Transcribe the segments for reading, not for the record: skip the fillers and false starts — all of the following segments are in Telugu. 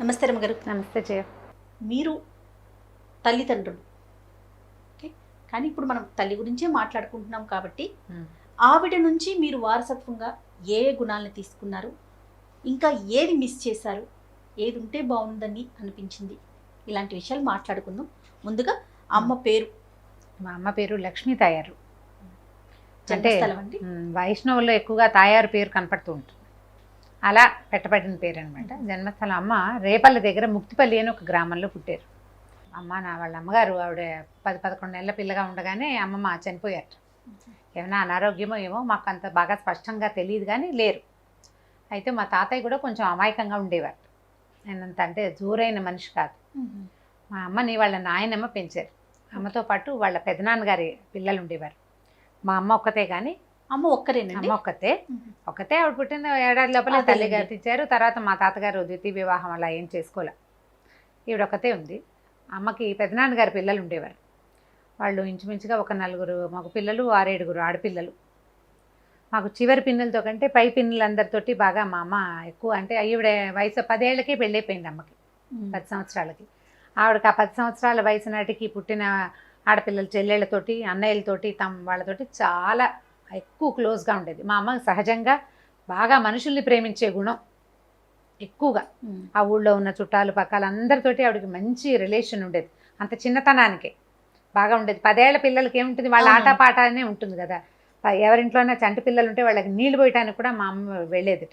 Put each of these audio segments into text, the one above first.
నమస్తే రమగారు. నమస్తే జయ. మీరు తల్లిదండ్రులు, ఓకే, కానీ ఇప్పుడు మనం తల్లి గురించే మాట్లాడుకుంటున్నాం కాబట్టి ఆవిడ నుంచి మీరు వారసత్వంగా ఏ గుణాలను తీసుకున్నారు, ఇంకా ఏది మిస్ చేశారు, ఏది ఉంటే బాగుందని అనిపించింది, ఇలాంటి విషయాలు మాట్లాడుకుందాం. ముందుగా అమ్మ పేరు. మా అమ్మ పేరు లక్ష్మీ తాయారు. అంటే జన్మస్థలం అండి? వైష్ణవుల్లో ఎక్కువగా తాయారు పేరు కనపడుతూ ఉంటుంది, అలా పెట్టబడిన పేరు అనమాట. జన్మస్థలం అమ్మ రేపల్లి దగ్గర ముక్తిపల్లి అని ఒక గ్రామంలో పుట్టారు. వాళ్ళ అమ్మగారు ఆవిడ 10-11 నెలల పిల్లగా ఉండగానే అమ్మమ్మ చనిపోయారు. ఏమైనా అనారోగ్యమో ఏమో మాకు అంత బాగా స్పష్టంగా తెలియదు, కానీ లేరు. అయితే మా తాతయ్య కూడా కొంచెం అమాయకంగా ఉండేవారు. ఆయనంత అంటే జోరైన మనిషి కాదు. మా అమ్మని వాళ్ళ నాయనమ్మ పెంచారు. అమ్మతో పాటు వాళ్ళ పెదనాన్నగారి పిల్లలు ఉండేవారు. మా అమ్మ ఒక్కతే, కానీ అమ్మ ఒక్కరేనండి? అమ్మ ఒక్కతే. ఆవిడ పుట్టిన ఏడాది లోపల తల్లి గతించారు. తర్వాత మా తాతగారు ద్వితీయ వివాహం అలా ఏం చేసుకోలే, ఈవిడ ఒక్కతే ఉంది. అమ్మకి పెదనాన్నగారి పిల్లలు ఉండేవారు. వాళ్ళు ఇంచుమించుగా ఒక 4 మగ పిల్లలు, 6-7 ఆడపిల్లలు. మాకు చివరి పిన్నులతో కంటే పై పిన్నులందరితోటి బాగా మా అమ్మ ఎక్కువ. అంటే ఈవిడ వయసు 10 ఏళ్ళకే పెళ్ళైపోయింది అమ్మకి, 10 సంవత్సరాలకి. ఆవిడకి ఆ 10 సంవత్సరాల వయసు నాటికి పుట్టిన ఆడపిల్లల చెల్లెళ్ళతోటి, అన్నయ్యలతోటి, వాళ్ళతోటి చాలా ఎక్కువ క్లోజ్గా ఉండేది. మా అమ్మ సహజంగా బాగా మనుషుల్ని ప్రేమించే గుణం ఎక్కువగా. ఆ ఊళ్ళో ఉన్న చుట్టాలు పక్కల అందరితోటి ఆవిడకి మంచి రిలేషన్ ఉండేది. అంత చిన్నతనానికే బాగా ఉండేది. 10 ఏళ్ల పిల్లలకి ఏముంటుంది, వాళ్ళ ఆటపాట అనే ఉంటుంది కదా. ఎవరింట్లోనే చంటి పిల్లలు ఉంటే వాళ్ళకి నీళ్లు పోయటానికి కూడా మా అమ్మ వెళ్ళేది.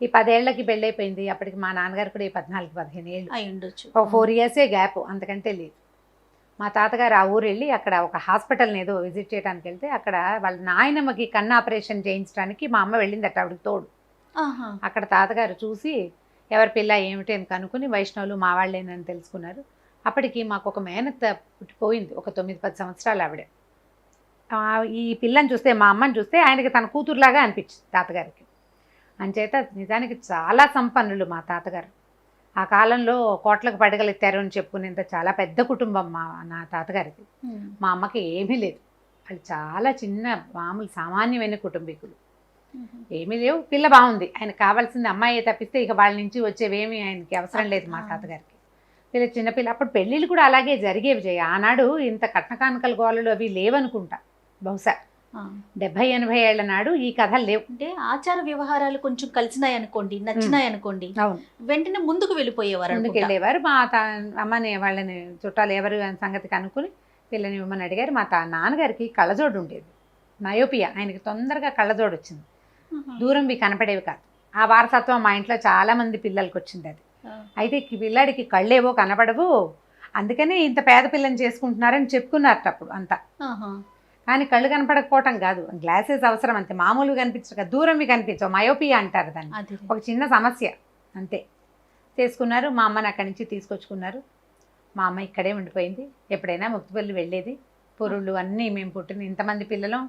ఈ 10 ఏళ్ళకి పెళ్ళైపోయింది. అప్పటికి మా నాన్నగారు కూడా 14-15 ఏళ్ళు అయి ఉండొచ్చు. 4 ఇయర్సే గ్యాప్, అంతకంటే లేదు. మా తాతగారు ఆ ఊరు వెళ్ళి అక్కడ ఒక హాస్పిటల్ని ఏదో విజిట్ చేయడానికి వెళ్తే అక్కడ వాళ్ళ నాయనమ్మకి కన్ను ఆపరేషన్ చేయించడానికి మా అమ్మ వెళ్ళిందట ఆవిడకి తోడు. అక్కడ తాతగారు చూసి ఎవరి పిల్ల ఏమిటి అని కనుక్కుని వైష్ణవులు మా వాళ్ళేనని తెలుసుకున్నారు. అప్పటికి మాకు ఒక మేనత్త పుట్టిపోయింది, ఒక 9-10 సంవత్సరాలు ఆవిడ. ఈ పిల్లని చూస్తే, మా అమ్మని చూస్తే ఆయనకి తన కూతురులాగా అనిపించింది తాతగారికి. అంచేత నిజానికి చాలా సంపన్నులు మా తాతగారు. ఆ కాలంలో కోట్లకు పడగలెత్తారు అని చెప్పుకునేంత చాలా పెద్ద కుటుంబం నా తాతగారిది. మా అమ్మకి ఏమీ లేదు. వాళ్ళు చాలా చిన్న మామూలు సామాన్యమైన కుటుంబీకులు, ఏమీ లేవు. పిల్ల బాగుంది, ఆయనకు కావాల్సింది అమ్మాయి తప్పిస్తే ఇక వాళ్ళ నుంచి వచ్చేవేమీ ఆయనకి అవసరం లేదు మా తాతగారికి. పిల్ల చిన్నపిల్ల. అప్పుడు పెళ్ళిళ్ళు కూడా అలాగే జరిగేవి జయ. ఆనాడు ఇంత కట్న కానుకల గోళలు అవి లేవనుకుంటా, బహుశా 70-80 ఏళ్ల నాడు ఈ కథలు లేవు. అంటే ఆచార వ్యవహారాలు కొంచెం కలిసినాయి అనుకోండి, నచ్చినాయి అనుకోండి, వెంటనే ముందుకు వెళ్ళిపోయేవారు, ముందుకు వెళ్ళేవారు. మా అమ్మని వాళ్ళని చుట్టాలు ఎవరు అని సంగతి కనుక్కుని పిల్లని ఇవ్వమని అడిగారు. మా నాన్నగారికి కళ్ళజోడు ఉండేది, మయోపియా. ఆయనకి తొందరగా కళ్ళజోడు వచ్చింది, దూరంవి కనపడేవి కాదు. ఆ వారసత్వం మా ఇంట్లో చాలా మంది పిల్లలకి వచ్చింది అది. అయితే పిల్లాడికి కళ్ళేవో కనపడవు, అందుకనే ఇంత పేద పిల్లని చేసుకుంటున్నారని చెప్పుకున్నారు అప్పుడు అంతా. కానీ కళ్ళు కనపడకపోవటం కాదు, గ్లాసెస్ అవసరం అంతే. మామూలుగా కనిపించక దూరంవి కనిపించవు, మయోపియా అంటారు దాన్ని. ఒక చిన్న సమస్య అంతే. చేసుకున్నారు. మా అమ్మని అక్కడి నుంచి తీసుకొచ్చుకున్నారు. మా అమ్మ ఇక్కడే ఉండిపోయింది. ఎప్పుడైనా ముక్తిపల్లి వెళ్ళేది. పొరుళ్ళు అన్నీ మేము పుట్టిన ఇంతమంది పిల్లలు.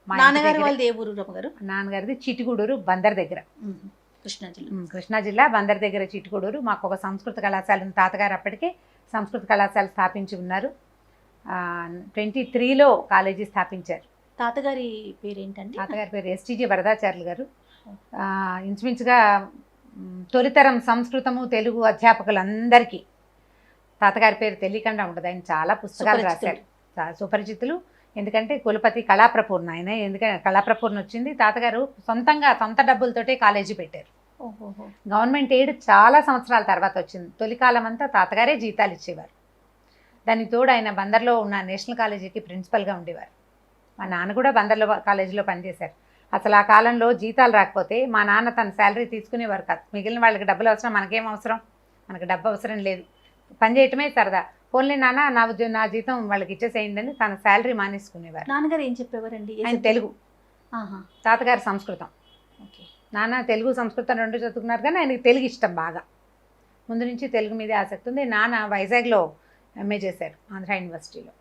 మా నాన్నగారు వాళ్ళది ఏ ఊరు రమ్మగారు? నాన్నగారిది చిటిగూడూరు, బందర్ దగ్గర, కృష్ణా జిల్లా బందర్ దగ్గర చిటిగూడూరు. మాకు ఒక సంస్కృత కళాశాల, తాతగారు అప్పటికే సంస్కృత కళాశాల స్థాపించి ఉన్నారు. 23లో కాలేజీ స్థాపించారు. తాతగారి పేరేంటండి? తాతగారి పేరు ఎస్టీజీ వరదాచార్యులు గారు. ఇంచుమించుగా తొలితరం సంస్కృతము తెలుగు అధ్యాపకులందరికీ తాతగారి పేరు తెలియకుండా ఉండదు. ఆయన చాలా పుస్తకాలు రాశారు, సుపరిచితులు. ఎందుకంటే కులపతి కళాప్రపూర్ణ ఆయన. ఎందుకంటే కళాప్రపూర్ణ వచ్చింది, తాతగారు సొంతంగా సొంత డబ్బులతోటే కాలేజీ పెట్టారు. గవర్నమెంట్ ఎయిడ్ చాలా సంవత్సరాల తర్వాత వచ్చింది. తొలికాలం అంతా తాతగారే జీతాలు ఇచ్చేవారు. దానికి తోడు ఆయన బందర్లో ఉన్న నేషనల్ కాలేజీకి ప్రిన్సిపల్గా ఉండేవారు. మా నాన్న కూడా బందర్లో కాలేజీలో పనిచేశారు. అసలు ఆ కాలంలో జీతాలు రాకపోతే మా నాన్న తన శాలరీ తీసుకునేవారు కాదు. మిగిలిన వాళ్ళకి డబ్బులు అవసరం, మనకేం అవసరం, మనకు డబ్బు అవసరం లేదు, పని చేయటమే సరదా. పోన్లే నాన్న నా జీతం వాళ్ళకి ఇచ్చేసేయండి అని తన శాలరీ మానేసుకునేవారు. నాన్నగారు ఏం చెప్పేవారండి? ఆయన తెలుగు, తాతగారు సంస్కృతం. నాన్న తెలుగు సంస్కృతం 2 చదువుకున్నారు, కానీ ఆయనకి తెలుగు ఇష్టం బాగా. ముందు నుంచి తెలుగు మీదే ఆసక్తి ఉంది. నాన్న వైజాగ్లో ఎంఏ చేశారు, ఆంధ్ర యూనివర్సిటీలో.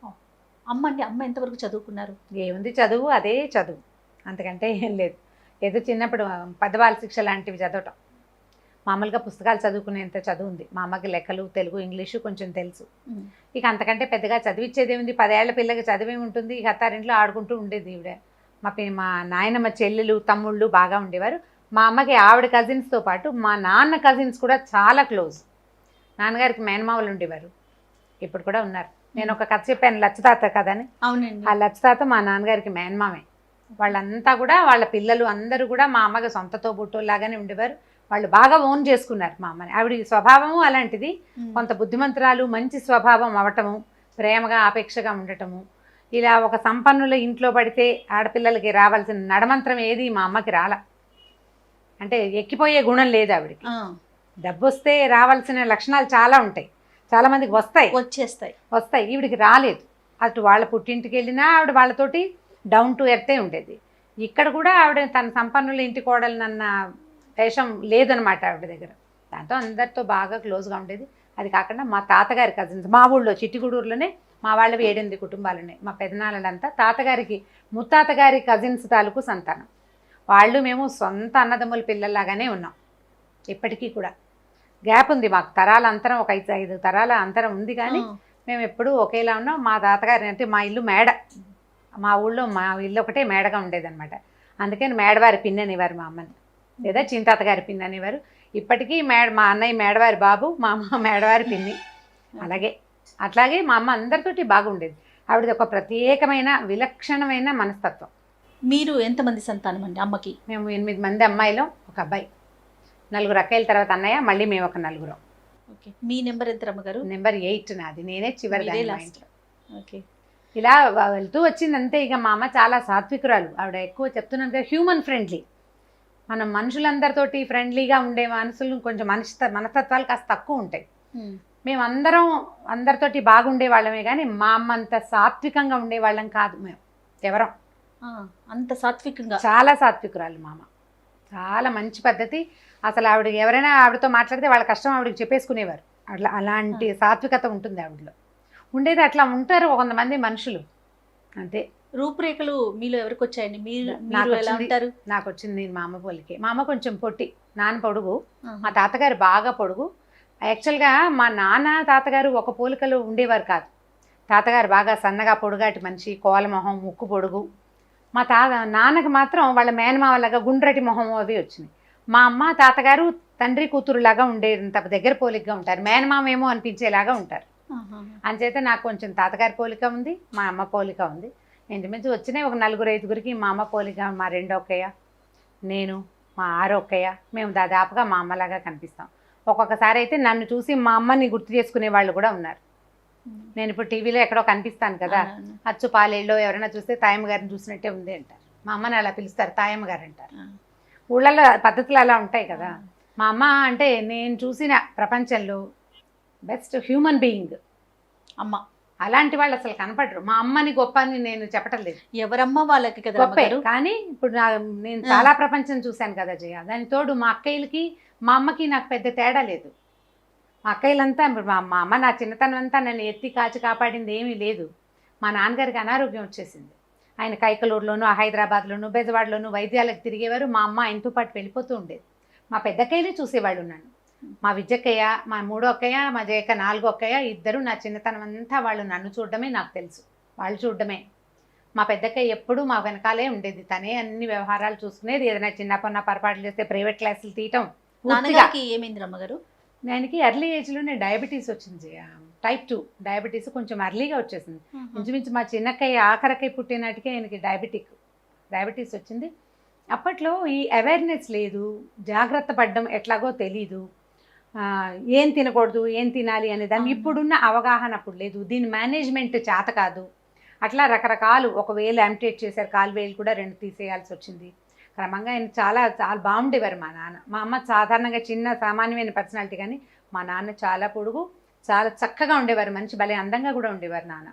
అమ్మ ఎంతవరకు చదువుకున్నారు? ఏముంది చదువు, అదే చదువు, అంతకంటే ఏం లేదు. ఏదో చిన్నప్పుడు పదవాళ్ళ శిక్ష లాంటివి చదవటం, మామూలుగా పుస్తకాలు చదువుకునేంత చదువు ఉంది. మా అమ్మకి లెక్కలు, తెలుగు, ఇంగ్లీషు కొంచెం తెలుసు. ఇక అంతకంటే పెద్దగా చదివిచ్చేది ఏముంది, 10 ఏళ్ల పిల్లకి చదివే ఉంటుంది. ఇక అత్తారింట్లో ఆడుకుంటూ ఉండేది ఈవిడ. మా నాయనమ్మ చెల్లెలు, తమ్ముళ్ళు బాగా ఉండేవారు. మా అమ్మకి ఆవిడ కజిన్స్తో పాటు మా నాన్న కజిన్స్ కూడా చాలా క్లోజ్. నాన్నగారికి మేనమామలు ఉండేవారు, ఇప్పుడు కూడా ఉన్నారు. నేను ఒక కథ చెప్పాను లచ్చతాత కథని. అవునండి. ఆ లచ్చతాత మా నాన్నగారికి మేనమామే. వాళ్ళంతా కూడా వాళ్ళ పిల్లలు అందరూ కూడా మా అమ్మకి సొంతతో బుట్టోలాగానే ఉండేవారు. వాళ్ళు బాగా ఓన్ చేసుకున్నారు మా అమ్మని. ఆవిడ స్వభావము అలాంటిది, కొంత బుద్ధిమంతురాలు, మంచి స్వభావం అవటము, ప్రేమగా ఆపేక్షగా ఉండటము. ఇలా ఒక సంపన్నుల ఇంట్లో పడితే ఆడపిల్లలకి రావాల్సిన నడమంత్రం ఏది మా అమ్మకి రాల. అంటే ఎక్కిపోయే గుణం లేదు ఆవిడకి. డబ్బు వస్తే రావాల్సిన లక్షణాలు చాలా ఉంటాయి, చాలా మందికి వస్తాయి, ఈవిడికి రాలేదు. అటు వాళ్ళ పుట్టింటికి వెళ్ళినా ఆవిడ వాళ్ళతోటి డౌన్ టు ఎర్తే ఉండేది. ఇక్కడ కూడా ఆవిడ తన సంపన్నుల ఇంటి కోడలనన్న వేషం లేదనమాట ఆవిడ దగ్గర. దాంతో అందరితో బాగా క్లోజ్గా ఉండేది. అది కాకుండా మా తాతగారి కజిన్స్ మా ఊళ్ళో చిట్టిగూడూరులోనే మా వాళ్ళవి 7-8 కుటుంబాలు ఉన్నాయి. మా పెదనాళ్ళంతా తాతగారికి ముత్తాతగారి కజిన్స్ తాలూకు సంతానం. వాళ్ళు మేము సొంత అన్నదమ్ముల పిల్లల్లాగానే ఉన్నాం ఇప్పటికీ కూడా. గ్యాప్ ఉంది మాకు, తరాల అంతరం ఒక 5 తరాల అంతరం ఉంది, కానీ మేము ఎప్పుడూ ఒకేలా ఉన్నాం. మా తాతగారి అంటే మా ఇల్లు మేడ, మా ఊళ్ళో మా ఇల్లు ఒకటే మేడగా ఉండేదన్నమాట. అందుకని మేడవారి పిన్ని అనేవారు మా అమ్మని, లేదా చింతాతగారి పిన్ని అనేవారు. ఇప్పటికీ మా అన్నయ్య మేడవారి బాబు, మా అమ్మ మేడవారి పిన్ని. అట్లాగే మా అమ్మ అందరితోటి బాగుండేది. ఆవిడది ఒక ప్రత్యేకమైన విలక్షణమైన మనస్తత్వం. మీరు ఎంతమంది సంతానం అండి అమ్మకి? మేము 8 మంది అమ్మాయిలు, ఒక అబ్బాయి. 4 అక్కయ్యల తర్వాత అన్నయ్య, మళ్ళీ మేము ఒక 4. ఓకే. మీ నెంబర్ ఎంత అమ్మగారు? నెంబర్ 8 నాది. నేనే చివరి లాస్ట్. ఓకే. ఇలా వెళ్తూ వచ్చింది అంతే. ఇక మా అమ్మ చాలా సాత్వికురాలు. ఆవిడ ఎక్కువ చెప్తున్నాను కదా, హ్యూమన్ ఫ్రెండ్లీ. మనం మనుషులందరితోటి ఫ్రెండ్లీగా ఉండే మనసులు కొంచెం మనస్తత్వాలు కాస్త తక్కువ ఉంటాయి. మేము అందరితోటి బాగుండే వాళ్ళమే, కానీ మా అమ్మ అంత సాత్వికంగా ఉండేవాళ్ళం కాదు మేము ఎవరం. అంత సాత్వికంగా, చాలా సాత్వికురాలు మా అమ్మ. చాలా మంచి పద్ధతి. అసలు ఆవిడ ఎవరైనా ఆవిడతో మాట్లాడితే వాళ్ళ కష్టం ఆవిడకి చెప్పేసుకునేవారు. అలాంటి సాత్వికత ఉంటుంది ఆవిడలో. ఉండేది అట్లా ఉంటారు కొంతమంది మనుషులు అంతే. రూపురేఖలు మీలో ఎవరికి వచ్చాయండి? మీరు ఎలా ఉంటారు? నాకు వచ్చింది మా అమ్మ పోలికే. మా అమ్మ కొంచెం పొట్టి, నాన్న పొడుగు, మా తాతగారు బాగా పొడుగు. యాక్చువల్గా మా నాన్న తాతగారు ఒక పోలికలు ఉండేవారు కాదు. తాతగారు బాగా సన్నగా పొడుగాటి మనిషి, కోలమొహం, ముక్కు పొడుగు. మా నాన్నకి మాత్రం వాళ్ళ మేనమావలాగా గుండ్రటి మొహం అవి వచ్చినాయి. మా అమ్మ తాతగారు తండ్రి కూతురులాగా ఉండేంత దగ్గర పోలికగా ఉంటారు, మేనమామేమో అనిపించేలాగా ఉంటారు. అంచేత నాకు కొంచెం తాతగారి పోలిక ఉంది, మా అమ్మ పోలిక ఉంది. ఇంచుమించు వచ్చినాయి ఒక 4-5 మా అమ్మ పోలిక. మా 2వ అక్కయ్య, నేను, మా 6వ అక్కయ్య, మేము దాదాపుగా మా అమ్మలాగా కనిపిస్తాం. ఒక్కొక్కసారి అయితే నన్ను చూసి మా అమ్మని గుర్తు చేసుకునే వాళ్ళు కూడా ఉన్నారు. నేను ఇప్పుడు టీవీలో ఎక్కడో కనిపిస్తాను కదా, అచ్చు పాలేళ్ళలో ఎవరైనా చూస్తే తాయమ్మ గారిని చూసినట్టే ఉంది అంటారు. మా అమ్మని అలా పిలుస్తారు, తాయమ్మ గారు అంటారు. ఊళ్ళల్లో పద్ధతులు అలా ఉంటాయి కదా. మా అమ్మ అంటే నేను చూసిన ప్రపంచంలో బెస్ట్ హ్యూమన్ బీయింగ్ అమ్మ. అలాంటి వాళ్ళు అసలు కనపడరు. మా అమ్మని గొప్ప అని నేను చెప్పటం లేదు, ఎవరమ్మ వాళ్ళకి కదా గొప్పే. కానీ ఇప్పుడు నేను చాలా ప్రపంచం చూశాను కదా జయ. దాని తోడు మా అక్కయ్యలకి మా అమ్మకి నాకు పెద్ద తేడా లేదు. మా అక్కయ్యలంతా మా అమ్మ నా చిన్నతనం అంతా నన్ను ఎత్తి కాచి కాపాడింది ఏమీ లేదు. మా నాన్నగారికి అనారోగ్యం వచ్చేసింది. ఆయన కైకలూరులోను, హైదరాబాద్లోను, బెజవాడలోను వైద్యాలకు తిరిగేవారు. మా అమ్మ ఆయనతో పాటు వెళ్ళిపోతూ ఉండేది. మా పెద్దక్కయ్యలే చూసేవాళ్ళు నన్ను. మా విజయక్కయ్య, మా 3వ అక్కయ్య, మా జయక్క 4వ అక్కయ్య, ఇద్దరు నా చిన్నతనం అంతా వాళ్ళు నన్ను చూడడమే నాకు తెలుసు, వాళ్ళు చూడడమే. మా పెద్దక్కయ్య ఎప్పుడూ మా వెనకాలే ఉండేది. తనే అన్ని వ్యవహారాలు చూసుకునేది. ఏదైనా చిన్న పొరపాట్లు చేస్తే ప్రైవేట్ క్లాసులు తీయటం. ఏమైంది అమ్మగారు? ఆయనకి ఎర్లీ ఏజ్లోనే డయాబెటీస్ వచ్చింది, type 2 డయాబెటీస్ కొంచెం ఎర్లీగా వచ్చేసింది. ఇంచుమించు మా చిన్నక్కయ్య ఆఖరకై పుట్టినాటికే ఆయనకి డయాబెటీస్ వచ్చింది. అప్పట్లో ఈ అవేర్నెస్ లేదు, జాగ్రత్త పడడం ఎట్లాగో తెలీదు, ఏం తినకూడదు ఏం తినాలి అనే దాన్ని ఇప్పుడున్న అవగాహన అప్పుడు లేదు. దీని మేనేజ్మెంట్ చేత కాదు. అట్లా రకరకాలు, ఒకవేళ యాంప్టేట్ చేశారు, కాలువేలు కూడా 2 తీసేయాల్సి వచ్చింది. క్రమంగా ఆయన చాలా చాలా బాగుండేవారు మా నాన్న. మా అమ్మ సాధారణంగా చిన్న సామాన్యమైన పర్సనాలిటీ, కానీ మా నాన్న చాలా పొడుగు, చాలా చక్కగా ఉండేవారు, మంచి భలే అందంగా కూడా ఉండేవారు నాన్న.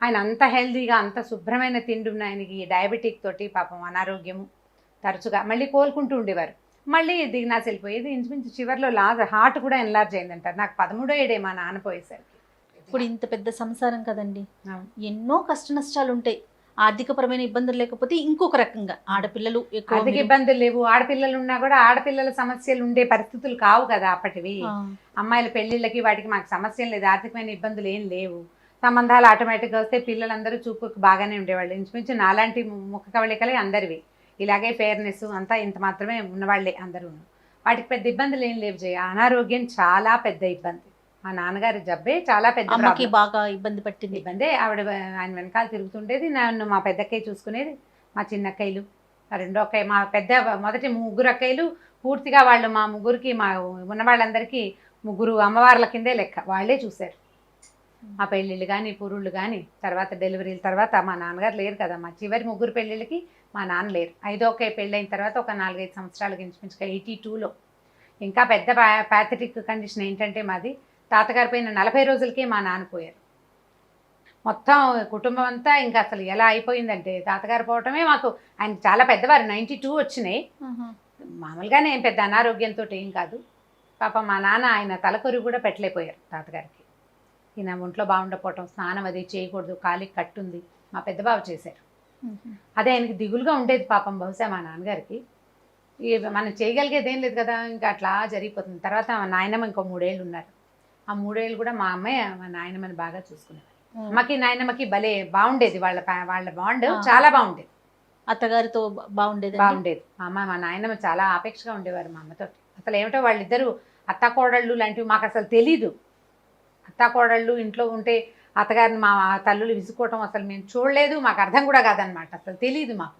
ఆయన అంత హెల్తీగా, అంత శుభ్రమైన తిండి ఉన్న ఆయనకి డయాబెటిక్ తోటి పాపం అనారోగ్యము తరచుగా మళ్ళీ కోలుకుంటూ ఉండేవారు. మళ్ళీ దిగినాసి వెళ్ళిపోయేది. ఇంచుమించు చివరిలో హార్ట్ కూడా ఎన్లార్జ్ అయిందంటారు. నాకు 13వ ఏడే మా నాన్న పోయేసరికి. ఇప్పుడు ఇంత పెద్ద సంసారం కదండి, ఎన్నో కష్ట నష్టాలు ఉంటాయి. ఆర్థికపరమైన ఇబ్బందులు లేకపోతే ఇంకొక రకంగా ఆడపిల్లలు ఎక్కువ ఆర్థిక ఇబ్బందులు లేవు. ఆడపిల్లలు ఉన్నా కూడా ఆడపిల్లల సమస్యలు ఉండే పరిస్థితులు కావు కదా అప్పటివి. అమ్మాయిల పెళ్లిళ్ళకి వాటికి మాకు సమస్యలు లేదు, ఆర్థికమైన ఇబ్బందులు ఏం లేవు. సంబంధాలు ఆటోమేటిక్గా వస్తే పిల్లలందరూ చూపుకు బాగానే ఉండేవాళ్ళు. ఇంచుమించు నాలాంటి ముఖ కవళికలే అందరివి. ఇలాగే ఫేర్నెస్ అంతా ఇంత మాత్రమే ఉన్నవాళ్లే అందరూ. వాటికి పెద్ద ఇబ్బందులు ఏం లేవు జయ. అనారోగ్యం చాలా పెద్ద ఇబ్బంది. మా నాన్నగారి జబ్బే చాలా పెద్ద అమ్మకి problem. బాగా ఇబ్బంది పట్టింది. ఇబ్బందే. ఆవిడ ఆయన వెనకాల తిరుగుతుండేది. నన్ను మా పెద్దక్కయ్య చూసుకునేది, మా చిన్నక్కయ్యలు, మా రెండో అక్కయ్య, మా పెద్ద మొదటి ముగ్గురు అక్కయ్యలు పూర్తిగా వాళ్ళు మా ముగ్గురికి, మా ఉన్న వాళ్ళందరికీ ముగ్గురు అమ్మవార్ల కిందే లెక్క. వాళ్ళే చూశారు మా పెళ్ళిళ్ళు కానీ పురుళ్ళు కానీ. తర్వాత డెలివరీల తర్వాత మా నాన్నగారు లేరు కదా, మా చివరి ముగ్గురు పెళ్ళిళ్ళకి మా నాన్న లేరు. ఐదో అక్కయ్య పెళ్ళైన తర్వాత ఒక 4-5 సంవత్సరాలకి ఇంచుమించుగా 82లో ఇంకా పెద్ద ప్యాథటిక్ కండిషన్ ఏంటంటే మాది తాతగారి పైన 40 రోజులకే మా నాన్న పోయారు. మొత్తం కుటుంబం అంతా ఇంకా అసలు ఎలా అయిపోయిందంటే తాతగారు పోవటమే మాకు, ఆయన చాలా పెద్దవారు, 92 వచ్చినాయి. మామూలుగానే ఏం పెద్ద అనారోగ్యంతో ఏం కాదు. పాప మా నాన్న ఆయన తలకొరి కూడా పెట్టలేకపోయారు తాతగారికి. ఈయన ఒంట్లో బాగుండకపోవటం, స్నానం అది చేయకూడదు, కాలికి కట్టుంది, మా పెద్దబాబు చేశారు. అదే ఆయనకి దిగులుగా ఉండేది పాపం బహుశా మా నాన్నగారికి. మనం చేయగలిగేది ఏం లేదు కదా, ఇంకా అట్లా జరిగిపోతుంది. తర్వాత మా నాయనమ్మ ఇంకో 3 ఏళ్ళు ఉన్నారు. ఆ 3 ఏళ్ళు కూడా మా అమ్మాయి మా నాయనమ్మని బాగా చూసుకునేవారు. అమ్మకి నాయనమ్మకి భలే బాగుండేది, వాళ్ళ బాండ్ చాలా బాగుండేది. అత్తగారితో బాగుండేది. మా అమ్మ మా నాయనమ్మ చాలా ఆపేక్షగా ఉండేవారు మా అమ్మతో. అసలు ఏమిటో వాళ్ళిద్దరూ అత్తాకోడళ్ళు లాంటివి మాకు అసలు తెలీదు. అత్తాకోడళ్ళు ఇంట్లో ఉంటే అత్తగారిని మా తల్లులు విసుకోవటం అసలు మేము చూడలేదు, మాకు అర్థం కూడా కాదనమాట, అసలు తెలీదు మాకు.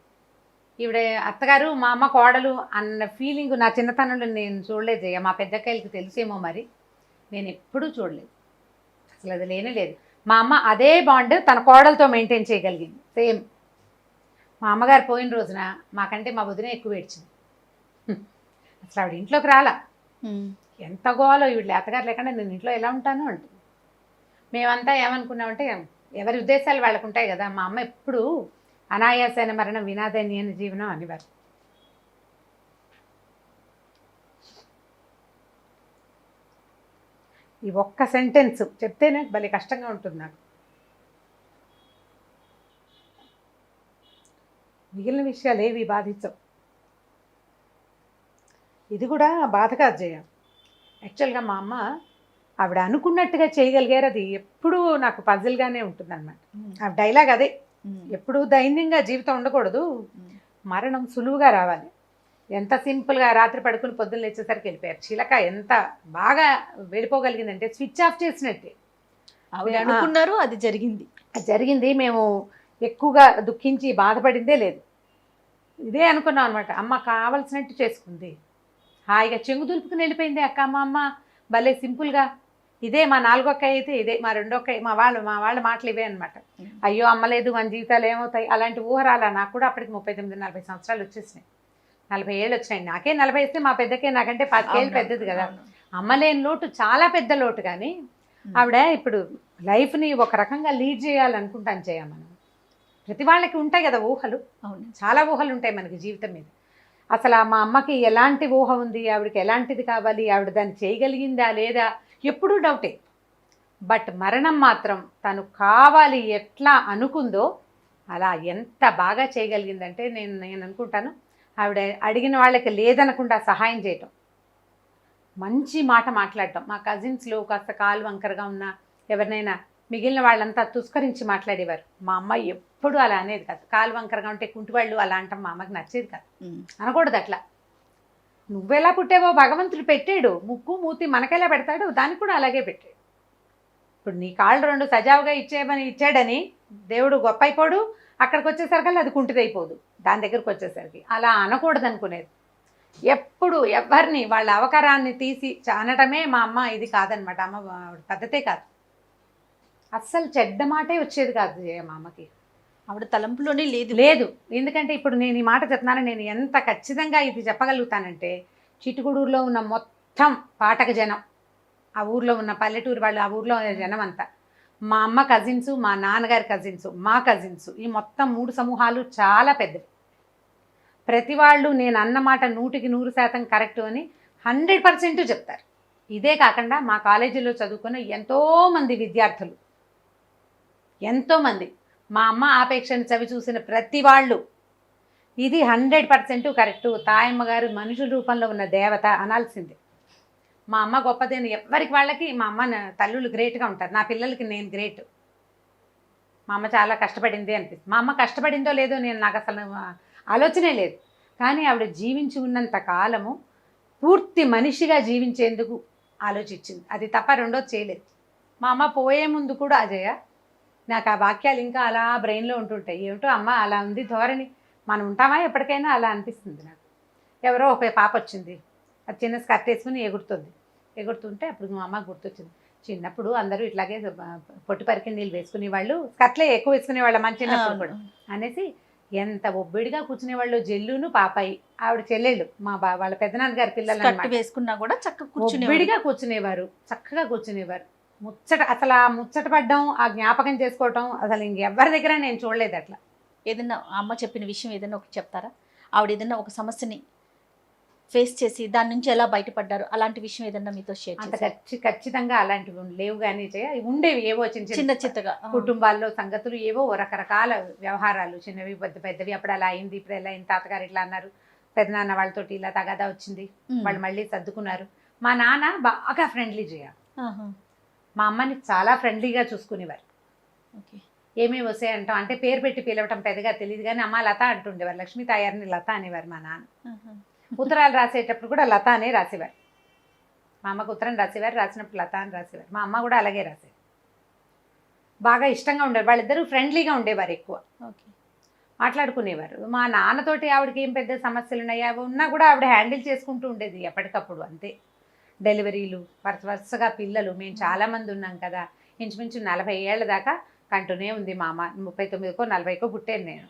ఈవిడ అత్తగారు మా అమ్మ కోడలు అన్న ఫీలింగ్ నా చిన్నతనంలో నేను చూడలేదు. మా పెద్దక్కయ్యలకి తెలిసేమో మరి, నేను ఎప్పుడూ చూడలేదు, అసలు అది లేనే లేదు. మా అమ్మ అదే బాండ్ తన కోడలతో మెయింటైన్ చేయగలిగింది సేమ్. మా అమ్మగారు పోయిన రోజున మాకంటే మా వదిన ఎక్కువ ఏడ్చింది. అసలు ఆవిడ ఇంట్లోకి రాలా, ఎంత గోలో, ఈవిడ అత్తగారు లేకుండా నేను ఇంట్లో ఎలా ఉంటాను అంటుంది. మేమంతా ఏమనుకున్నామంటే ఎవరి ఉద్దేశాలు వాళ్ళకు ఉంటాయి కదా. మా అమ్మ ఎప్పుడు అనాయాసైన మరణం వినాదన్యన జీవనం అనేవారు. ఈ ఒక్క సెంటెన్స్ చెప్తేనే భలే కష్టంగా ఉంటుంది నాకు. మిగిలిన విషయాలు ఏవి బాధించవు. ఇది కూడా బాధ కాదు జయ. యాక్చువల్గా మా అమ్మ ఆవిడ అనుకున్నట్టుగా చేయగలిగారు. అది ఎప్పుడూ నాకు పజిల్గానే ఉంటుంది అనమాట. ఆ డైలాగ్ అదే, ఎప్పుడూ దైన్యంగా జీవితం ఉండకూడదు, మరణం సులువుగా రావాలి. ఎంత సింపుల్గా రాత్రి పడుకుని పొద్దున్న లేచేసరికి వెళ్ళిపోయారు. చిలక ఎంత బాగా వెళ్ళిపోగలిగిందంటే స్విచ్ ఆఫ్ చేసినట్టే. ఆవిడ అనుకున్నారు, అది జరిగింది. జరిగింది. మేము ఎక్కువగా దుఃఖించి బాధపడిందే లేదు. ఇదే అనుకున్నాం అనమాట. అమ్మ కావలసినట్టు చేసుకుంది, హాయిగా చెంగు దులుపుకుని వెళ్ళిపోయింది అక్క. మా అమ్మ భలే సింపుల్గా. ఇదే మా 4వ అక్క అయితే ఇదే, మా 2వ అక్క, మా వాళ్ళ మాటలు ఇవే అనమాట. అయ్యో అమ్మలేదు, మన జీవితాలు ఏమవుతాయి, అలాంటి ఊహరాలా. నాకు కూడా అప్పటికి 39-40 సంవత్సరాలు వచ్చేసినాయి, 40 ఏళ్ళు వచ్చినాయి. నాకే 40 ఇస్తే మా పెద్దకే నాకంటే 10 ఏళ్ళు పెద్దది కదా. అమ్మలేని లోటు చాలా పెద్ద లోటు. కానీ ఆవిడ ఇప్పుడు లైఫ్ని ఒక రకంగా లీడ్ చేయాలనుకుంటాను చేయ. మనం ప్రతి వాళ్ళకి ఉంటాయి కదా ఊహలు, చాలా ఊహలు ఉంటాయి మనకి జీవితం మీద. అసలు మా అమ్మకి ఎలాంటి ఊహ ఉంది, ఆవిడకి ఎలాంటిది కావాలి, ఆవిడ దాన్ని చేయగలిగిందా లేదా, ఎప్పుడూ డౌటే. బట్ మరణం మాత్రం తను కావాలి ఎట్లా అనుకుందో అలా ఎంత బాగా చేయగలిగిందంటే నేను అనుకుంటాను ఆవిడ అడిగిన వాళ్ళకి లేదనకుండా సహాయం చేయటం, మంచి మాట మాట్లాడటం. మా కజిన్స్లో కాస్త కాలు వంకరగా ఉన్న ఎవరినైనా మిగిలిన వాళ్ళంతా తుస్కరించి మాట్లాడేవారు. మా అమ్మ ఎప్పుడు అలా అనేది కాదు. కాలు వంకరగా ఉంటే కుంటివాళ్ళు అలా అంటాం మా అమ్మకి నచ్చేది కాదు, అనకూడదు అట్లా. నువ్వెలా పుట్టావో భగవంతుడు పెట్టాడు, ముక్కు మూతి మనకెలా పెడతాడు, దానికి కూడా అలాగే పెట్టాడు. ఇప్పుడు నీ కాళ్ళు 2 సజావుగా ఇచ్చాడని దేవుడు గొప్ప అయిపోడు, అక్కడికి వచ్చేసరికి అది కుంటిదైపోదు దాని దగ్గరకు వచ్చేసరికి. అలా అనకూడదు అనుకునేది. ఎప్పుడు ఎవరిని వాళ్ళ అవకారాన్ని తీసి అనటమే మా అమ్మ ఇది కాదనమాట. అమ్మ పద్ధతే కాదు, అస్సలు చెడ్డ మాటే వచ్చేది కాదు మా అమ్మకి. ఆవిడ తలంపులోనే లేదు. ఎందుకంటే ఇప్పుడు నేను ఈ మాట చెప్తున్నాను, నేను ఎంత ఖచ్చితంగా ఇది చెప్పగలుగుతానంటే చిట్టుగూడూరులో ఉన్న మొత్తం పాటక జనం, ఆ ఊర్లో ఉన్న పల్లెటూరు వాళ్ళు, ఆ ఊర్లో జనం అంతా మా అమ్మ కజిన్స్, మా నాన్నగారి కజిన్స్, మా కజిన్స్, ఈ మొత్తం 3 సమూహాలు చాలా పెద్దవి. ప్రతి వాళ్ళు నేను అన్నమాట 100% కరెక్టు అని 100% చెప్తారు. ఇదే కాకుండా మా కాలేజీలో చదువుకున్న ఎంతోమంది విద్యార్థులు, ఎంతోమంది మా అమ్మ ఆపేక్షను చవి చూసిన ప్రతి వాళ్ళు ఇది 100% కరెక్టు. తాయమ్మ గారు మనుషుల రూపంలో ఉన్న దేవత అనాల్సిందే. మా అమ్మ గొప్పదని ఎవరికి వాళ్ళకి మా అమ్మ తల్లులు గ్రేట్గా ఉంటారు. నా పిల్లలకి నేను గ్రేట్. మా అమ్మ చాలా కష్టపడింది అనిపిస్తుంది. మా అమ్మ కష్టపడిందో లేదో నాకు అసలు ఆలోచనే లేదు. కానీ ఆవిడ జీవించి ఉన్నంత కాలము పూర్తి మనిషిగా జీవించేందుకు ఆలోచించింది, అది తప్ప రెండోది చేయలేదు. మా అమ్మ పోయే ముందు కూడా అజయ నాకు ఆ వాక్యాలు ఇంకా అలా బ్రెయిన్లో ఉంటుంటాయి. ఏమిటో అమ్మ అలా ఉంది ధోరణి, మనం ఉంటామా ఎప్పటికైనా అలా అనిపిస్తుంది నాకు. ఎవరో ఒక పాప వచ్చింది, అది చిన్న స్కర్ట్ వేసుకుని ఎగురుతుంటే అప్పుడు మా అమ్మ గుర్తొచ్చింది, చిన్నప్పుడు అందరూ ఇట్లాగే పొట్టి పరికిణి నీళ్ళు వేసుకునే వాళ్ళు, స్కర్ట్లే ఎక్కువ వేసుకునేవాళ్ళం మన చిన్నప్పుడు కూడా అనేసి ఎంత ఒబ్బిడిగా కూర్చునేవాళ్ళు. జల్లును పాపాయి ఆవిడ చెల్లెళ్ళు మా వాళ్ళ పెద్దనాన్నగారి పిల్లలు వేసుకున్నా కూడా చక్కగా ఒబ్బిడిగా కూర్చునేవారు, చక్కగా కూర్చునేవారు. ముచ్చట, అసలు ఆ ముచ్చట పడ్డం, ఆ జ్ఞాపకం చేసుకోవటం అసలు ఇంకెవ్వరి దగ్గర నేను చూడలేదు అట్లా. ఏదన్నా అమ్మ చెప్పిన విషయం ఏదైనా ఒకటి చెప్తారా? ఆవిడ ఏదైనా ఒక సమస్యని ఫేస్ చేసి దాని నుంచి ఎలా బయటపడ్డారు, అలాంటి విషయం ఏదన్నా మీతో షేర్ అంత ఖచ్చితంగా అలాంటివి లేవు, కానీ ఉండేవి ఏవో చిన్న చిన్నగా కుటుంబాల్లో సంగతులు, ఏవో రకరకాల వ్యవహారాలు, చిన్నవి పెద్దవి. అప్పుడు అలా అయింది, ఇప్పుడు ఎలా అయింది, తాతగారు ఇట్లా అన్నారు, పెద్దనాన్న వాళ్ళతోటి ఇలా తగాదా వచ్చింది, వాళ్ళు మళ్ళీ సర్దుకున్నారు. మా నాన్న బాగా ఫ్రెండ్లీ జయ, మా అమ్మని చాలా ఫ్రెండ్లీగా చూసుకునేవారు. ఏమేమి వస్తాయి అంటాం అంటే పేరు పెట్టి పిలవటం పెద్దగా తెలియదు, కానీ అమ్మ లత అంటుండేవారు, లక్ష్మీ తాయారిని లత అనేవారు మా నాన్న. ఉత్తరాలు రాసేటప్పుడు కూడా లత అనే రాసేవారు. మా అమ్మకు ఉత్తరం రాసేవారు, రాసినప్పుడు లత అని రాసేవారు. మా అమ్మ కూడా అలాగే రాసేవారు. బాగా ఇష్టంగా ఉండేవారు, వాళ్ళిద్దరూ ఫ్రెండ్లీగా ఉండేవారు, ఎక్కువ మాట్లాడుకునేవారు. మా నాన్నతోటి ఆవిడకి ఏం పెద్ద సమస్యలు ఉన్నాయి, అవి ఉన్నా కూడా ఆవిడ హ్యాండిల్ చేసుకుంటూ ఉండేది ఎప్పటికప్పుడు. అంతే, డెలివరీలు వరుసగా పిల్లలు, మేము చాలామంది ఉన్నాం కదా, ఇంచుమించు 40 ఏళ్ళ దాకా కంటూనే ఉంది మా అమ్మ. 39కో 40కో పుట్టాను నేను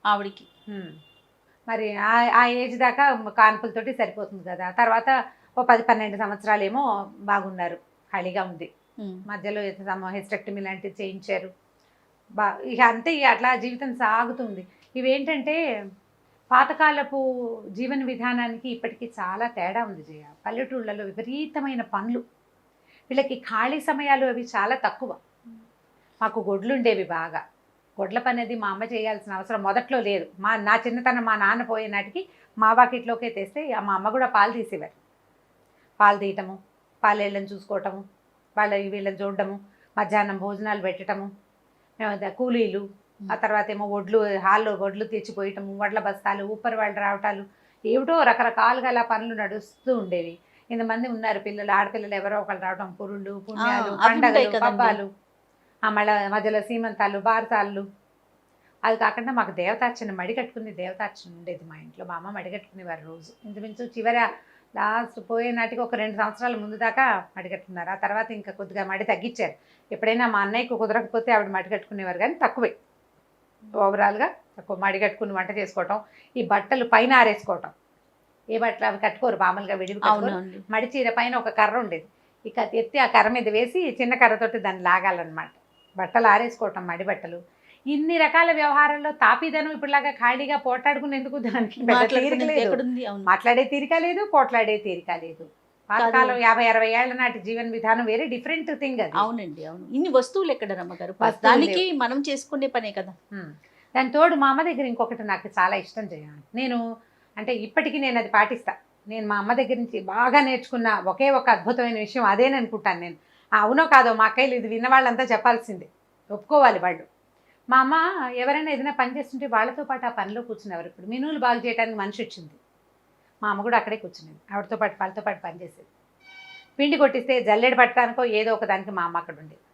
ఆవిడికి. మరి ఆ ఏజ్ దాకా కాన్పులతోటి సరిపోతుంది కదా. తర్వాత ఓ 10-12 సంవత్సరాలు ఏమో బాగున్నారు, ఖాళీగా ఉంది. మధ్యలో హిస్టెక్టమీ లాంటివి చేయించారు. ఇక అంతే, ఇక అట్లా జీవితం సాగుతుంది. ఇవేంటంటే పాతకాలపు జీవన విధానానికి ఇప్పటికీ చాలా తేడా ఉంది జయ. పల్లెటూళ్ళలో విపరీతమైన పనులు, వీళ్ళకి ఖాళీ సమయాలు అవి చాలా తక్కువ. మాకు గొడ్లు ఉండేవి బాగా, గొడ్ల పని అది మా అమ్మ చేయాల్సిన అవసరం మొదట్లో లేదు. నా చిన్నతనం మా నాన్న పోయే నాటికి మా వాకిట్లోకే తెస్తే మా అమ్మ కూడా పాలు తీసేవారు. పాలు తీయటము, పాలేళ్ళని చూసుకోవటము, వీళ్ళని చూడటము, మధ్యాహ్నం భోజనాలు పెట్టడము, కూలీలు, ఆ తర్వాత ఏమో హాల్లో వడ్లు తెచ్చిపోయటము, వడ్ల బస్తాలు, ఊపరి వాళ్ళు రావటాలు, ఏమిటో రకరకాలుగా అలా పనులు నడుస్తూ ఉండేవి. ఇంతమంది ఉన్నారు పిల్లలు, ఆడపిల్లలు ఎవరో ఒకళ్ళు రావటం, పురుళ్ళు, పుణ్యాలు, పండగలు, పబ్బాలు, మధ్యలో సీమంతాలు, బారసాలు. అది కాకుండా మాకు దేవతార్చన, మడి కట్టుకునే దేవతార్చన ఉండేది మా ఇంట్లో. మా అమ్మ మడి కట్టుకునేవారు రోజు. ఇంచుమించు లాస్ట్ పోయే నాటికి ఒక 2 సంవత్సరాల ముందు దాకా మడి కట్టుకున్నారు. ఆ తర్వాత ఇంకా కొద్దిగా మడి తగ్గించారు. ఎప్పుడైనా మా అన్నయ్యకు కుదరకపోతే ఆవిడ మడి కట్టుకునేవారు, కానీ తక్కువే, ఓవరాల్గా తక్కువ. మడి కట్టుకుని వంట చేసుకోవటం, ఈ బట్టలు పైన ఆరేసుకోవటం. ఏ బట్టలు అవి కట్టుకోరు మామూలుగా, విడివి మడి చీర పైన ఒక కర్ర ఉండేది, ఇక ఎత్తి ఆ కర్ర మీద వేసి చిన్న కర్రతోటి దాన్ని లాగాలన్నమాట. బట్టలు ఆరేసుకోవటం, మడి బట్టలు. ఇన్ని రకాల వ్యవహారాల్లో తాపీదనం ఇప్పుడులాగా ఖాళీగా పోట్లాడుకునేందుకు దానికి మాట్లాడే తీరిక లేదు, పోట్లాడే తీరిక లేదు. పాతకాలం 50-60 ఏళ్ల నాటి జీవన విధానం వేరే డిఫరెంట్ థింగ్ అది. అవునండి, అవును. ఇన్ని వస్తువులు ఎక్కడ రమ్మగారు, దానికి మనం చేసుకునే పనే కదా. దాని తోడు మా అమ్మ దగ్గర ఇంకొకటి నాకు చాలా ఇష్టం చేయాలి. నేను అంటే ఇప్పటికీ నేను అది పాటిస్తా. నేను మా అమ్మ దగ్గర నుంచి బాగా నేర్చుకున్న ఒకే ఒక అద్భుతమైన విషయం అదేననుకుంటాను నేను. అవునో కాదో మా అక్కయ్యలు ఇది విన్న వాళ్ళంతా చెప్పాల్సిందే, ఒప్పుకోవాలి వాళ్ళు. మా అమ్మ ఎవరైనా ఏదైనా పని చేస్తుంటే వాళ్ళతో పాటు ఆ పనిలో కూర్చునేవారు. ఇప్పుడు మినువులు బాగు చేయడానికి మనిషి వచ్చింది, మా అమ్మ కూడా అక్కడే కూర్చునేది, ఆవిడతో పాటు వాళ్ళతో పాటు పనిచేసేది. పిండి కొట్టిస్తే జల్లెడ పట్టడానికో ఏదో ఒక దానికి మా అమ్మ అక్కడ ఉండేది.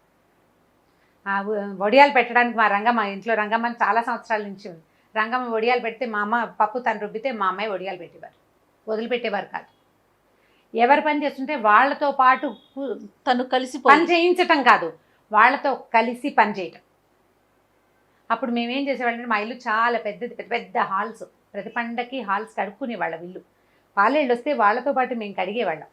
వడియాలు పెట్టడానికి మా ఇంట్లో రంగమ్మ చాలా సంవత్సరాల నుంచి ఉంది. రంగమ్మ వడియాలు పెడితే మా అమ్మ పప్పు తను రుబ్బితే మా అమ్మాయి వడియాలు పెట్టేవారు, వదిలిపెట్టేవారు కాదు. ఎవరు పని చేస్తుంటే వాళ్ళతో పాటు తను కలిసి పని చేయించటం కాదు, వాళ్ళతో కలిసి పని చేయటం. అప్పుడు మేమేం చేసేవాళ్ళంటే, మా ఇల్లు చాలా పెద్దది, పెద్ద పెద్ద హాల్స్, ప్రతి పండగకి హాల్స్ కడుక్కునేవాళ్ళం ఇల్లు. పాలేళ్ళు వస్తే వాళ్ళతో పాటు మేము కడిగేవాళ్ళం.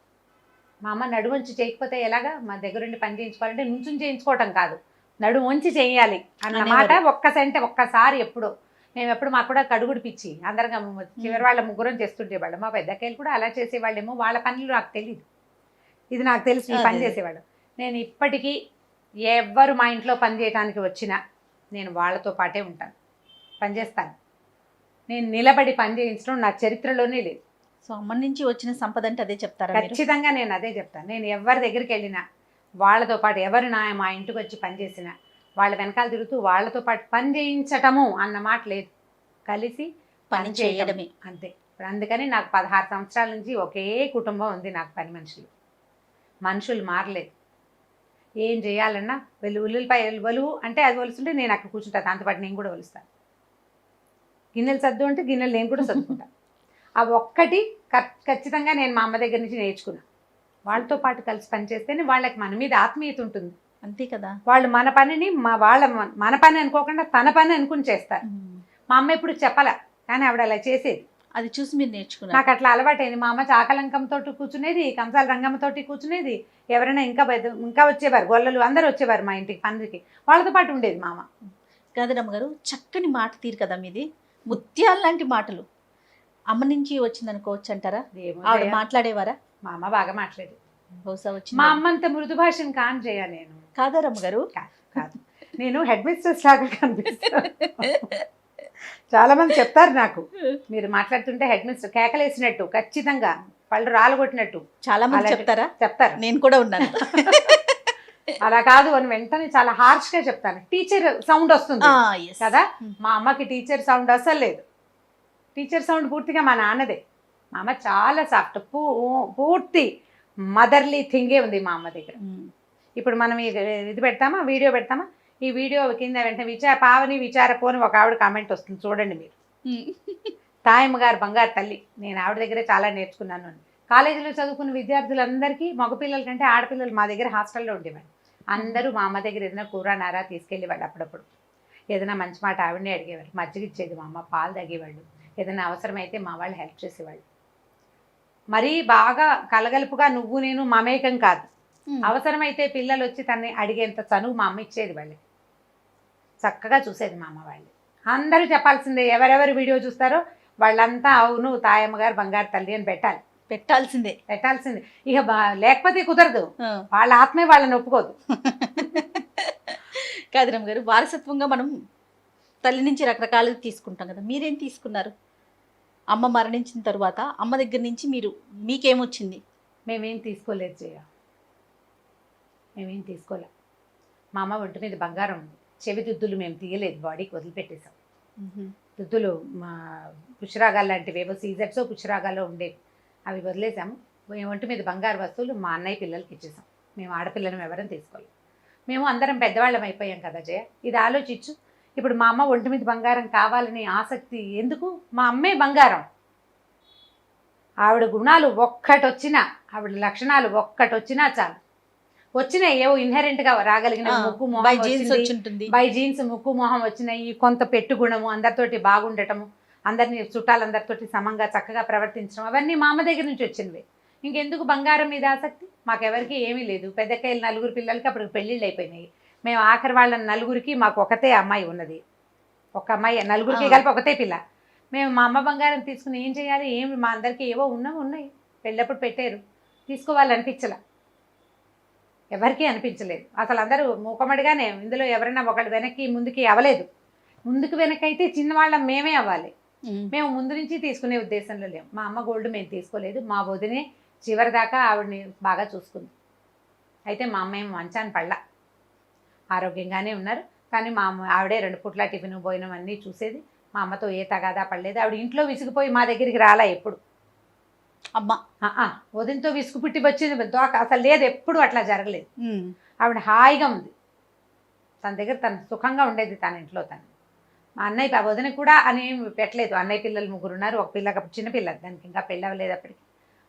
మా అమ్మ నడువంచి చేయకపోతే ఎలాగా, మా దగ్గరుండి పని చేయించుకోవాలంటే నుంచుని చేయించుకోవటం కాదు, నడుము వంచి చేయాలి అన్నమాట. ఒక్కసారి ఎప్పుడో మేము మాకు కూడా కడుగుడు పిచ్చి, అందరిగా చివరి వాళ్ళ ముగ్గురం చేస్తుండేవాళ్ళం. మా పెద్దకాయలు కూడా అలా చేసేవాళ్ళేమో, వాళ్ళ పనులు నాకు తెలియదు, ఇది నాకు తెలిసి ఈ పని చేసేవాళ్ళం. నేను ఇప్పటికీ ఎవ్వరు మా ఇంట్లో పని చేయడానికి వచ్చినా నేను వాళ్ళతో పాటే ఉంటాను, పనిచేస్తాను. నేను నిలబడి పని చేయించడం నా చరిత్రలోనే లేదు. సో అమ్మ నుంచి వచ్చిన సంపద అంటే అదే చెప్తారా? ఖచ్చితంగా నేను అదే చెప్తాను. నేను ఎవరి దగ్గరికి వెళ్ళినా వాళ్ళతో పాటు, ఎవరు మా ఇంటికి వచ్చి పని చేసినా వాళ్ళ వెనకాల తిరుగుతూ వాళ్ళతో పాటు పని చేయించటము అన్న మాట లేదు, కలిసి పని చేయడమే అంతే. అందుకని నాకు 16 సంవత్సరాల నుంచి ఒకే కుటుంబం ఉంది నాకు, పని మనుషులు. మనుషులు మారలేదు. ఏం చేయాలన్నా ఉల్లిపాయలు వలువు అంటే అది వలుస్తుంటే నేను అక్కడ కూర్చుంటాను, దాంతోపాటు నేను కూడా వలుస్తాను. గిన్నెలు సర్దు అంటే గిన్నెలు నేను కూడా సర్దుకుంటాను. ఆ ఒక్కటి ఖచ్చితంగా నేను మా అమ్మ దగ్గర నుంచి నేర్చుకున్నాను. వాళ్ళతో పాటు కలిసి పనిచేస్తేనే వాళ్ళకి మన మీద ఆత్మీయత ఉంటుంది. అంతే కదా. వాళ్ళు మన పనిని మన పని అనుకోకుండా తన పని అనుకుని చేస్తారు. మా అమ్మ ఎప్పుడు చెప్పాల, కానీ ఆవిడ అలా చేసేది. అది చూసి మీరు నేర్చుకున్నారు. నాకు అట్లా అలవాటైంది. మా అమ్మ చాకలంకంతో కూర్చునేది, కంసాల రంగమ్మతో కూర్చునేది. ఎవరైనా ఇంకా వచ్చేవారు, గొల్లలు అందరూ వచ్చేవారు మా ఇంటికి పనికి, వాళ్ళతో పాటు ఉండేది మా అమ్మ. కాదరమ్మ గారు, చక్కని మాట తీరు కదా మీది, ముత్యాల లాంటి మాటలు. అమ్మ నుంచి వచ్చింది అనుకోవచ్చు అంటారా? ఆవిడ మాట్లాడేవారా? మా అమ్మ బాగా మాట్లాడేది. బహుశా వచ్చింది. మా అమ్మ అంత మృదు భాషను కాని చేయ నేను. కాదరమ్మ గారు, కాదు, నేను హెడ్ మిస్ట్రెస్ లాగా కనిపిస్తాను. చాలా మంది చెప్తారు నాకు, మీరు మాట్లాడుతుంటే హెడ్ మిస్టర్ కేకలేసినట్టు, ఖచ్చితంగా పళ్ళు రాలగొట్టినట్టు. చాలా మంది చెప్తారు. నేను కూడా ఉన్నాను. అలా కాదు అని వెంటనే చాలా హార్ష్ గా చెప్తాను. టీచర్ సౌండ్ వస్తుంది కదా, మా అమ్మకి టీచర్ సౌండ్ అసలు లేదు. టీచర్ సౌండ్ పూర్తిగా మా నాన్నదే. మా అమ్మ చాలా సాఫ్ట్, పూర్తి మదర్లీ థింగే ఉంది మా అమ్మ దగ్గర. ఇప్పుడు మనం ఇది పెడతామా, వీడియో పెడతామా, ఈ వీడియో కింద వెంటనే పావని విచారపోని ఒక ఆవిడ కామెంట్ వస్తుంది, చూడండి మీరు. తాయమ్మ గారు బంగారు తల్లి, నేను ఆవిడ దగ్గరే చాలా నేర్చుకున్నాను అని. కాలేజీలో చదువుకున్న విద్యార్థులందరికీ, మగపిల్లల కంటే ఆడపిల్లలు మా దగ్గర హాస్టల్లో ఉండేవాళ్ళు. అందరూ మా అమ్మ దగ్గర ఏదైనా కూర నారా తీసుకెళ్ళేవాళ్ళు. అప్పుడప్పుడు ఏదైనా మంచి మాట ఆవిడనే అడిగేవారు. మజ్జిగ ఇచ్చేది మా అమ్మ, పాలు తాగేవాళ్ళు. ఏదైనా అవసరమైతే మా వాళ్ళు హెల్ప్ చేసేవాళ్ళు. మరీ బాగా కలగలుపుగా నువ్వు నేను మమేకం కాదు. అవసరమైతే పిల్లలు వచ్చి తన్ని అడిగేంత చనువు మా అమ్మ ఇచ్చేది. వాళ్ళకి చక్కగా చూసేది మా అమ్మ. వాళ్ళు అందరూ చెప్పాల్సిందే, ఎవరెవరు వీడియో చూస్తారో వాళ్ళంతా అవును తాయమ్మ గారు బంగారు తల్లి అని పెట్టాల్సిందే. ఇక లేకపోతే కుదరదు, వాళ్ళ ఆత్మే వాళ్ళని ఒప్పుకోదు. కాదరమ్మ గారు, వారసత్వంగా మనం తల్లి నుంచి రకరకాలుగా తీసుకుంటాం కదా, మీరేం తీసుకున్నారు? అమ్మ మరణించిన తర్వాత అమ్మ దగ్గర నుంచి మీకేమొచ్చింది? మేమేం తీసుకోలేదు జయ, మేమేం తీసుకోలే. మా అమ్మ ఒంటి మీద బంగారం ఉంది. చెవి దుద్దులు మేము తీయలేదు, బాడీకి వదిలిపెట్టేసాం. దుద్దులు మా పుష్యరాగాలు లాంటివి ఏవో సీజర్స్ పుష్యరాగాల్లో ఉండేవి, అవి వదిలేసాము. ఒంటి మీద బంగారు వస్తువులు మా అన్నయ్య పిల్లలకి ఇచ్చేసాం. మేము ఆడపిల్లలం ఎవరైనా తీసుకోలేదు. మేము అందరం పెద్దవాళ్ళం అయిపోయాం కదా జయ, ఇది ఆలోచించు. ఇప్పుడు మా అమ్మ ఒంటి మీద బంగారం కావాలని ఆసక్తి ఎందుకు? మా అమ్మే బంగారం. ఆవిడ గుణాలు ఒక్కటొచ్చినా, ఆవిడ లక్షణాలు ఒక్కటొచ్చినా చాలు. వచ్చినా ఏవో ఇన్హెరెంట్గా రాగలిగిన ముక్కు మొహం బై జీన్స్ ముక్కు మొహం వచ్చినాయి, కొంత పెట్టు గుణము, అందరితోటి బాగుండటము, అందరినీ చుట్టాలందరితోటి సమంగా చక్కగా ప్రవర్తించడం, అవన్నీ మా అమ్మ దగ్గర నుంచి వచ్చినవి. ఇంకెందుకు బంగారం మీద ఆసక్తి? మాకెవరికి ఏమీ లేదు. పెద్దకాయలు 4 పిల్లలకి అప్పుడు పెళ్ళిళ్ళు అయిపోయినాయి. మేము ఆఖరి వాళ్ళ 4కి మాకు ఒకతే అమ్మాయి ఉన్నది. ఒక అమ్మాయి 4కి కలిపి ఒకతే పిల్ల. మేము మా అమ్మ బంగారం తీసుకుని ఏం చేయాలి? ఏమి మా అందరికీ ఏవో ఉన్నాయి, పెళ్ళప్పుడు పెట్టారు, తీసుకోవాలనిపించలే, ఎవరికీ అనిపించలేదు. అసలు అందరూ మూకమడిగానే, ఇందులో ఎవరైనా ఒకళ్ళు వెనక్కి ముందుకి అవ్వలేదు. ముందుకు వెనకైతే చిన్నవాళ్ళం మేమే అవ్వాలి. మేము ముందు నుంచి తీసుకునే ఉద్దేశంలో లేము. మా అమ్మ గోల్డ్ మేము తీసుకోలేదు. మా వదినే చివరి దాకా ఆవిడని బాగా చూసుకుంది. అయితే మా అమ్మ ఏమో మంచాన్ని పడలా, ఆరోగ్యంగానే ఉన్నారు. కానీ మా అమ్మ ఆవిడే 2 పూట్ల టిఫిన్ భోజనం అన్నీ చూసేది. మా అమ్మతో ఏ తగాదా పడలేదు. ఆవిడ ఇంట్లో విసిగిపోయి మా దగ్గరికి రాలా ఎప్పుడు. అమ్మ వదినతో విసుగు పుట్టి వచ్చింది దోక అసలు లేదు, ఎప్పుడు అట్లా జరగలేదు. ఆవిడ హాయిగా ఉంది, తన దగ్గర తను సుఖంగా ఉండేది తన ఇంట్లో. తను మా అన్నయ్య వదిన కూడా అని పెట్టలేదు. అన్నయ్య పిల్లలు 3 ఉన్నారు, ఒక పిల్ల చిన్నపిల్ల, దానికి ఇంకా పెళ్ళి అవ్వలేదు అప్పటికి.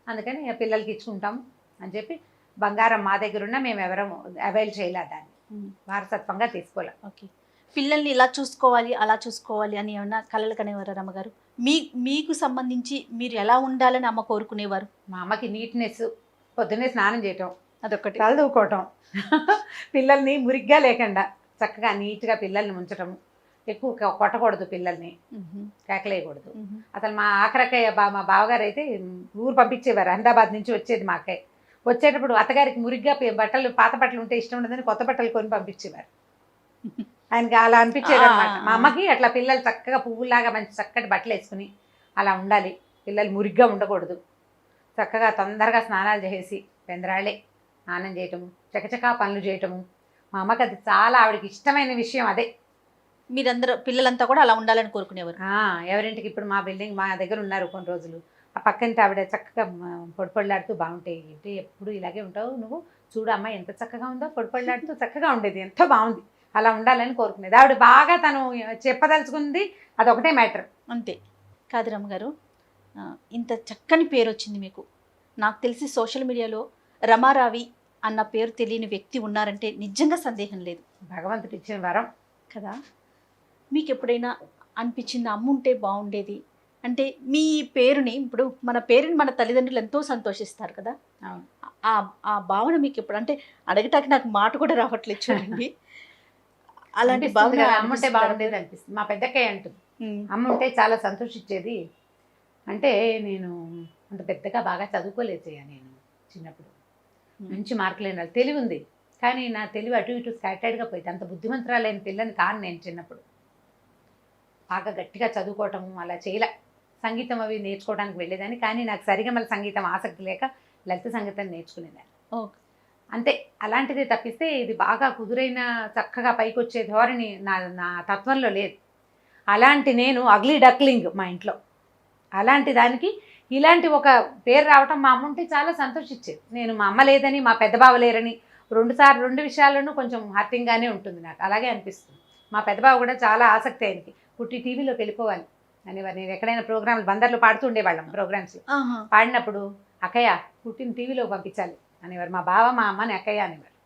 అందుకని పిల్లలకి ఇచ్చుకుంటాము అని చెప్పి బంగారం మా దగ్గర ఉన్న మేము ఎవరం అవైల్ చేయలే, దాన్ని వారసత్వంగా తీసుకోలే. ఓకే, పిల్లల్ని ఇలా చూసుకోవాలి అలా చూసుకోవాలి అని ఏమన్నా కలలు కనేవారు అమ్మగారు? మీకు సంబంధించి మీరు ఎలా ఉండాలని అమ్మ కోరుకునేవారు? మా అమ్మకి నీట్నెస్, పొద్దున్నే స్నానం చేయటం, అదొకటి, చదువుకోవటం, పిల్లల్ని మురిగ్గా లేకుండా చక్కగా నీట్గా పిల్లల్ని ఉంచటము, ఎక్కువ కొట్టకూడదు, పిల్లల్ని కేకలేయకూడదు. అసలు మా ఆఖరక్కయ్య మా బావగారు అయితే ఊరు పంపించేవారు. అహ్మదాబాద్ నుంచి వచ్చేది మా అక్కయ్య. వచ్చేటప్పుడు అత్తగారికి మురిగ్గా బట్టలు, పాత బట్టలు ఉంటే ఇష్టం ఉండదని కొత్త బట్టలు కొని పంపించేవారు. ఆయనకి అలా అనిపించేది అనమాట. మా అమ్మకి అట్లా పిల్లలు చక్కగా పువ్వులాగా మంచి చక్కటి బట్టలు వేసుకుని అలా ఉండాలి, పిల్లలు మురిగ్గా ఉండకూడదు, చక్కగా తొందరగా స్నానాలు చేసి పెందరాళ్ళే స్నానం చేయటము, చకచకా పనులు చేయటము. మా అమ్మకి అది చాలా ఆవిడకి ఇష్టమైన విషయం అదే. మీరందరూ పిల్లలంతా కూడా అలా ఉండాలని కోరుకునేవారు? ఎవరింటికి ఇప్పుడు మా బిల్డింగ్ మా దగ్గర ఉన్నారు కొన్ని రోజులు, ఆ పక్కంటి ఆవిడ చక్కగా పొడిపొడిలాడుతూ బాగుంటాయి, ఏంటి ఎప్పుడు ఇలాగే ఉంటావు నువ్వు, చూడు అమ్మ ఎంత చక్కగా ఉందో, పొడిపొడిలాడుతూ చక్కగా ఉండేది, ఎంతో బాగుంది, అలా ఉండాలని కోరుకునేది ఆవిడ. బాగా తను చెప్పదలుచుకుంది అదొకటే మ్యాటర్. అంతే కాదు రమ్మగారు, ఇంత చక్కని పేరు వచ్చింది మీకు. నాకు తెలిసి సోషల్ మీడియాలో రమారావి అన్న పేరు తెలియని వ్యక్తి ఉన్నారంటే నిజంగా సందేహం లేదు. భగవంతుడు ఇచ్చిన వరం కదా. మీకు ఎప్పుడైనా అనిపించింది అమ్ముంటే బాగుండేది అంటే? మీ పేరుని, ఇప్పుడు మన పేరుని మన తల్లిదండ్రులు ఎంతో సంతోషిస్తారు కదా, ఆ ఆ భావన మీకు ఎప్పుడు అంటే? అడగటానికి నాకు మాట కూడా రావట్లేదు చూడండి. అలాంటి భావన అమ్ముంటే బాగుండేది అనిపిస్తుంది. మా పెద్దక్కయ్య అంటుంది అమ్ముంటే చాలా సంతోషించేది. అంటే నేను అంత పెద్దగా బాగా చదువుకోలేదు చెయ్య, నేను చిన్నప్పుడు మంచి మార్కులు అయినా తెలివి ఉంది, కానీ నా తెలివి అటు ఇటు స్కాటర్డ్గా పోయింది. అంత బుద్ధిమంతురాలైన పిల్లని కాను నేను చిన్నప్పుడు. బాగా గట్టిగా చదువుకోవటము అలా చేయలే. సంగీతం అవి నేర్చుకోవడానికి వెళ్ళేదాన్ని, కానీ నాకు సరిగమల సంగీతం ఆసక్తి లేక లలిత సంగీతం నేర్చుకునేదాన్ని. అంతే, అలాంటిదే తప్పిస్తే ఇది బాగా కుదురైన చక్కగా పైకి వచ్చే ధోరణి నా తత్వంలో లేదు. అలాంటి నేను అగ్లీ డక్లింగ్ మా ఇంట్లో. అలాంటి దానికి ఇలాంటి ఒక పేరు రావటం మా అమ్మ ఉంటే చాలా సంతోషించేది. నేను మా అమ్మ లేదని, మా పెద్ద బావ లేరని రెండు విషయాల్లోనూ కొంచెం హర్టింగ్గానే ఉంటుంది నాకు, అలాగే అనిపిస్తుంది. మా పెద్ద బావ కూడా చాలా ఆసక్తి ఆయనకి, పుట్టి టీవీలోకి వెళ్ళిపోవాలి అనేవారు. నేను ఎక్కడైనా ప్రోగ్రాంలు బందర్లో పాడుతూ ఉండేవాళ్ళం, ప్రోగ్రామ్స్లో పాడినప్పుడు అక్కయ్య పుట్టిన టీవీలోకి పంపించాలి అనేవారు. మా బావ మా అమ్మని అక్కయ్య అనేవారు.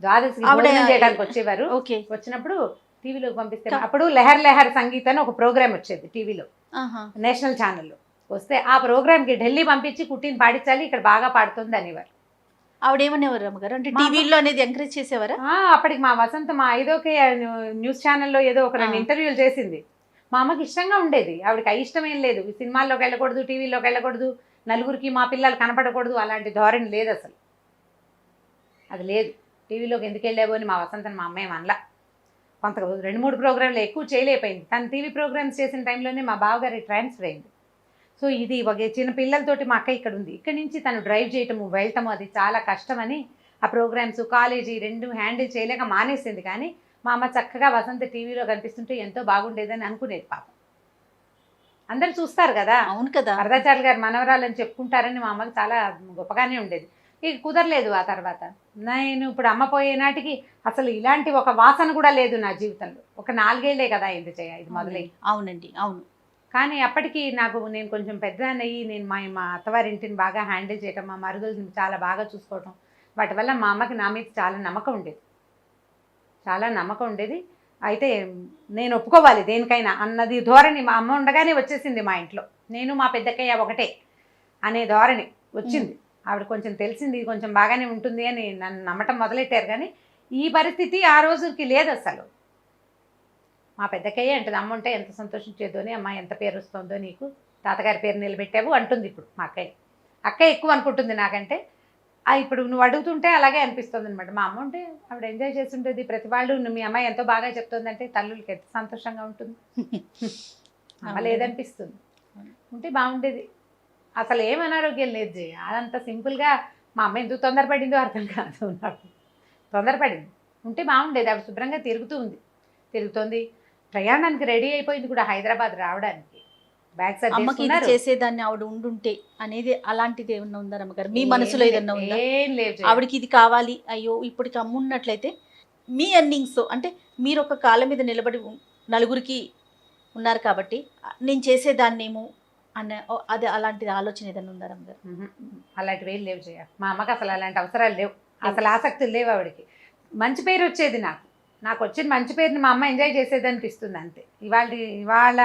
ద్వాదశి భోజనం చేయడానికి వచ్చేవారు, వచ్చినప్పుడు టీవీలోకి పంపిస్తే అప్పుడు లెహర్ సంగీత్ అని ఒక ప్రోగ్రామ్ వచ్చేది టీవీలో, నేషనల్ ఛానల్లో వస్తే ఆ ప్రోగ్రామ్కి ఢిల్లీ పంపించి కుట్టిని పాడించాలి, ఇక్కడ బాగా పాడుతుంది అనేవారు. ఆవిడేమనేవారు అమ్మగారు? అంటే టీవీలో అనేది ఎంకరేజ్ చేసేవారా? అప్పటికి మా వసంత మా 5కే న్యూస్ ఛానల్లో ఏదో ఒక 2 ఇంటర్వ్యూలు చేసింది. మా అమ్మకి ఇష్టంగా ఉండేది, ఆవిడకి ఇష్టం ఏం లేదు, సినిమాల్లోకి వెళ్ళకూడదు, టీవీలోకి వెళ్ళకూడదు, నలుగురికి మా పిల్లలు కనపడకూడదు, అలాంటి ధోరణి లేదు అసలు. అది లేదు. టీవీలోకి ఎందుకు వెళ్ళావు అని మా వసంతని మా అమ్మాయి అనలా. కొంత 2-3 ప్రోగ్రాంలు ఎక్కువ చేయలేకపోయింది. తను టీవీ ప్రోగ్రామ్స్ చేసిన టైంలోనే మా బావగారి ట్రాన్స్ఫర్ అయింది. సో ఇది ఒక చిన్న పిల్లలతోటి మా అక్క ఇక్కడ ఉంది, ఇక్కడి నుంచి తను డ్రైవ్ చేయటము వెళ్ళటము అది చాలా కష్టమని ఆ ప్రోగ్రామ్స్ కాలేజీ 2 హ్యాండిల్ చేయలేక మానేసింది. కానీ మా అమ్మ చక్కగా వసంత టీవీలో కనిపిస్తుంటే ఎంతో బాగుండేదని అనుకునేది పాపం. అందరు చూస్తారు కదా. అవును కదా. వరదాచార్యులు గారు మనవరాలని చెప్పుకుంటారని మా అమ్మకి చాలా గొప్పగానే ఉండేది. ఇక కుదరలేదు. ఆ తర్వాత నేను ఇప్పుడు అమ్మ పోయే నాటికి అసలు ఇలాంటి ఒక వాసన కూడా లేదు నా జీవితంలో. ఒక 4 ఏళ్లే కదా అయింది ఇది మొదలై. అవునండి, అవును. కానీ అప్పటికి నేను కొంచెం పెద్దదాన్నయ్యి నేను మా అత్తవారింటిని బాగా హ్యాండిల్ చేయటం, మా మరుదుల్ని చాలా బాగా చూసుకోవటం, వాటి వల్ల మా అమ్మకి నా మీద చాలా నమ్మకం ఉండేది. అయితే నేను ఒప్పుకోవాలి దేనికైనా అన్నది ధోరణి మా అమ్మ ఉండగానే వచ్చేసింది మా ఇంట్లో. నేను మా పెద్దక్కయ్య ఒకటే అనే ధోరణి వచ్చింది. ఆవిడ కొంచెం తెలిసింది, కొంచెం బాగానే ఉంటుంది అని నన్ను నమ్మటం మొదలెట్టారు. కానీ ఈ పరిస్థితి ఆ రోజుకి లేదు అసలు. మా పెద్దక్కయ్య అంటుంది అమ్మ ఉంటే ఎంత సంతోషించేదో అని, అమ్మ ఎంత పేరు వస్తుందో నీకు, తాతగారి పేరు నిలబెట్టావు అంటుంది ఇప్పుడు మా అక్కయ్య ఎక్కువ అనుకుంటుంది నాకంటే. ఇప్పుడు నువ్వు అడుగుతుంటే అలాగే అనిపిస్తుంది అనమాట. మా అమ్మ ఉంటే ఆవిడ ఎంజాయ్ చేస్తుంటుంది, ప్రతి వాళ్ళు మీ అమ్మాయి ఎంతో బాగా చెప్తుందంటే తల్లులకి ఎంత సంతోషంగా ఉంటుంది. అమ్మ లేదనిపిస్తుంది, ఉంటే బాగుండేది. అసలు ఏం అనారోగ్యం లేదు జయ, అదంతా సింపుల్గా మా అమ్మ ఎందుకు తొందరపడిందో అర్థం కాదు నాకు. తొందరపడింది, ఉంటే బాగుండేది. ఆవిడ శుభ్రంగా తిరుగుతోంది, ప్రయాణానికి రెడీ అయిపోయింది కూడా హైదరాబాద్ రావడానికి. బ్యాగ్ అమ్మకి ఇది చేసేదాన్ని ఆవిడ ఉండుంటే అనేది అలాంటిది ఏమన్నా ఉందా రమ్మగారు మీ మనసులో? ఏదన్నా ఉందా? ఏం లేదు. ఆవిడకి ఇది కావాలి, అయ్యో ఇప్పటికి అమ్మ ఉన్నట్లయితే మీ ఎర్నింగ్స్ అంటే మీరు ఒక కాళ్ళ మీద నిలబడి నలుగురికి ఉన్నారు కాబట్టి నేను చేసేదాన్నేమో అన్న అది అలాంటిది ఆలోచన ఏదన్నా ఉందా రమ్మగారు? అలాంటివి ఏం లేవు జయ. మా అమ్మకి అసలు అలాంటి అవసరాలు లేవు, అసలు ఆసక్తులు లేవు. ఆవిడకి మంచి పేరు వచ్చేది, నాకు వచ్చిన మంచి పేరుని మా అమ్మ ఎంజాయ్ చేసేది అనిపిస్తుంది అంతే. ఇవాళ